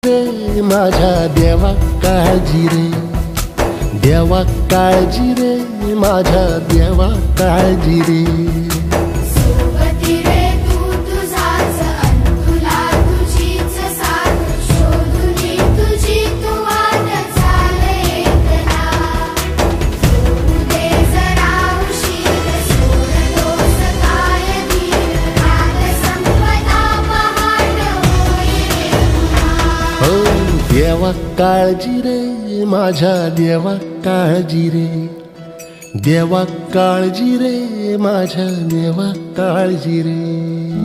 रे माझ्या देवा काळजी रे, देवा काळजी रे माझ्या देवा काळजी रे. सोबती रे तू तुझाच अंतुला तुझीच साथ शोधुनी तुझी तू वाट चाल एकला. सोडू दे जरा उशीर सोडतोस काय धीर रात संपदा पहाट होई रे पुन्हा. हो देवा काळजी रे माझ्या देवा काळजी रे, देवा काळजी रे माझ्या देवा काळजी रे.